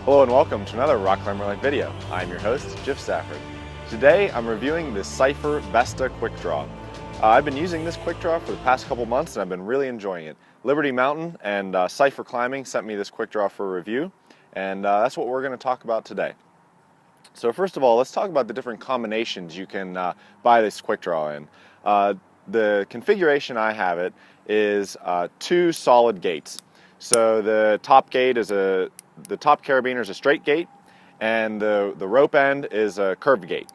Hello and welcome to another Rock Climber Life video. I'm your host, Jeff Stafford. Today I'm reviewing the Cypher Vesta Quickdraw. I've been using this Quickdraw for the past couple months and I've been really enjoying it. Liberty Mountain and Cypher Climbing sent me this Quickdraw for a review, and that's what we're going to talk about today. So first of all, let's talk about the different combinations you can buy this Quickdraw in. The configuration I have it is two solid gates. So the top gate is the top carabiner is a straight gate, and the rope end is a curved gate.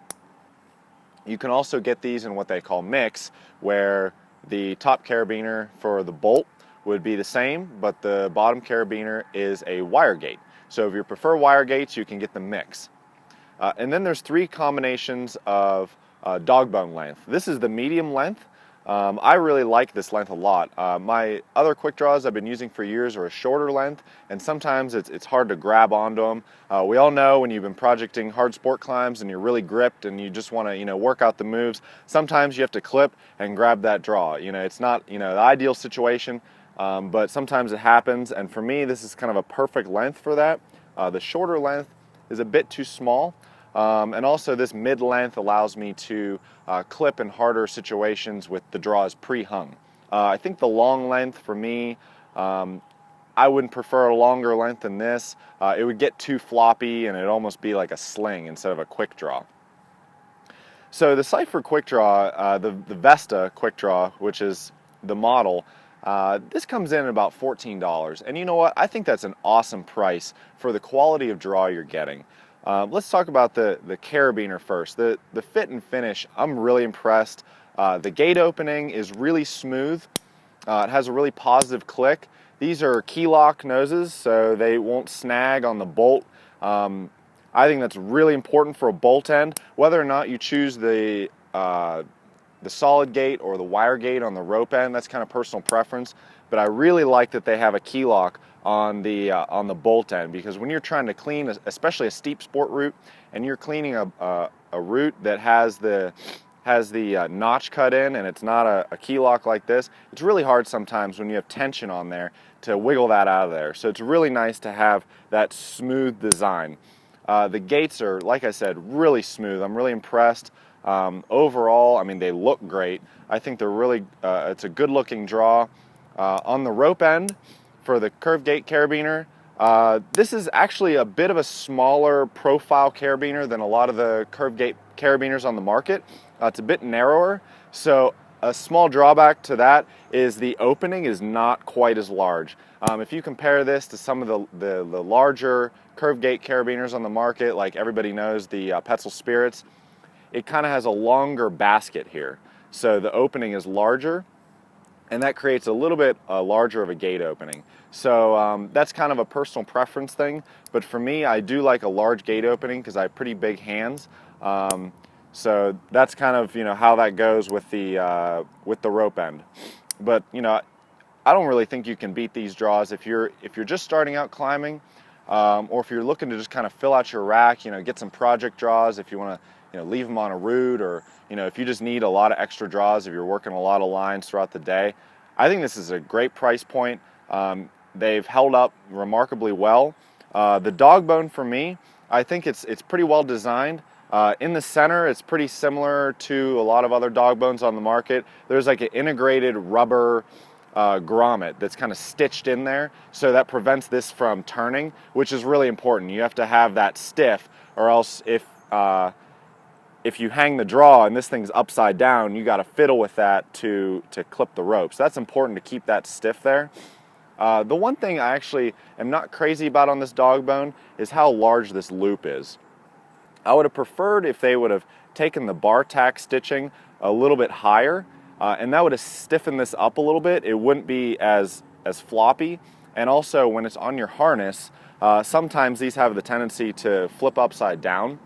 You can also get these in what they call mix, where the top carabiner for the bolt would be the same, but the bottom carabiner is a wire gate. So if you prefer wire gates, you can get the mix. And then there's three combinations of Dogbone length. This is the medium length. I really like this length a lot. My other Quickdraws I've been using for years are a shorter length, and sometimes it's hard to grab onto them. We all know when you've been projecting hard sport climbs and you're really gripped and you just want to work out the moves, sometimes you have to clip and grab that draw. It's not the ideal situation, but sometimes it happens, and for me this is kind of a perfect length for that. The shorter length is a bit too small. And also this mid-length allows me to clip in harder situations with the draws pre-hung. I think the long length for me, I wouldn't prefer a longer length than this. It would get too floppy and it'd almost be like a sling instead of a quick draw. So the Cypher Quickdraw, the Vesta Quickdraw, which is the model, this comes in at about $14. And you know what? I think that's an awesome price for the quality of draw you're getting. Let's talk about the carabiner first. The fit and finish, I'm really impressed. The gate opening is really smooth. It has a really positive click. These are keylock noses, so they won't snag on the bolt. I think that's really important for a bolt end. Whether or not you choose the solid gate or the wire gate on the rope end, that's kind of personal preference. But I really like that they have a keylock on the bolt end, because when you're trying to clean, especially a steep sport route, and you're cleaning a route that has the notch cut in and it's not a keylock like this, it's really hard sometimes when you have tension on there to wiggle that out of there. So it's really nice to have that smooth design. The gates are, like I said, really smooth. I'm really impressed. Overall, I mean, they look great. I think they're really, it's a good looking draw. On the rope end, for the curved gate carabiner, this is actually a bit of a smaller profile carabiner than a lot of the curved gate carabiners on the market. It's a bit narrower, so a small drawback to that is the opening is not quite as large. If you compare this to some of the larger curved gate carabiners on the market, like everybody knows the Petzl Spirits, it kind of has a longer basket here. So the opening is larger, and that creates a little bit larger of a gate opening. So that's kind of a personal preference thing, but for me, I do like a large gate opening because I have pretty big hands. So that's kind of how that goes with the rope end. But I don't really think you can beat these draws if you're just starting out climbing, or if you're looking to just kind of fill out your rack, get some project draws if you want to leave them on a route, or if you just need a lot of extra draws, if you're working a lot of lines throughout the day. I think this is a great price point. They've held up remarkably well. The Dogbone, for me, I think it's pretty well designed. In the center, it's pretty similar to a lot of other Dogbones on the market. There's like an integrated rubber grommet that's kind of stitched in there, so that prevents this from turning, which is really important. You have to have that stiff, or else if you hang the draw and this thing's upside down, you got to fiddle with that to clip the rope. So that's important to keep that stiff there. The one thing I actually am not crazy about on this Dogbone is how large this loop is. I would have preferred if they would have taken the bar tack stitching a little bit higher, and that would have stiffened this up a little bit. It wouldn't be as floppy. And also, when it's on your harness, sometimes these have the tendency to flip upside down.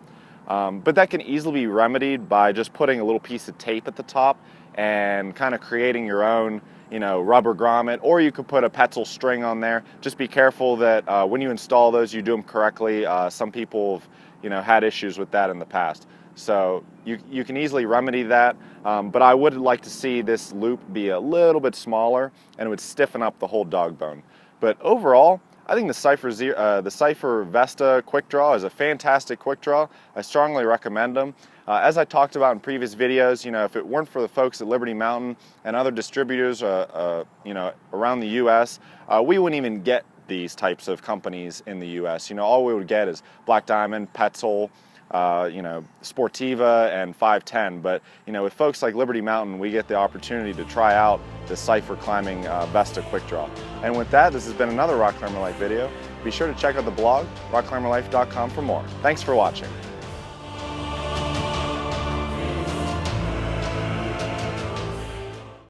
But that can easily be remedied by just putting a little piece of tape at the top and kind of creating your own rubber grommet, or you could put a Petzl string on there. Just be careful that when you install those, you do them correctly. Some people have had issues with that in the past. So you can easily remedy that, but I would like to see this loop be a little bit smaller, and it would stiffen up the whole Dogbone. But overall, I think the Cypher Vesta Quickdraw is a fantastic quickdraw. I strongly recommend them. As I talked about in previous videos, if it weren't for the folks at Liberty Mountain and other distributors, around the U.S., we wouldn't even get these types of companies in the U.S. All we would get is Black Diamond, Petzl, Sportiva, and 510. But with folks like Liberty Mountain, we get the opportunity to try out the Cypher climbing Vesta Quickdraw. And with that, this has been another Rock Climber Life video. Be sure to check out the blog, rockclimberlife.com, for more. Thanks for watching.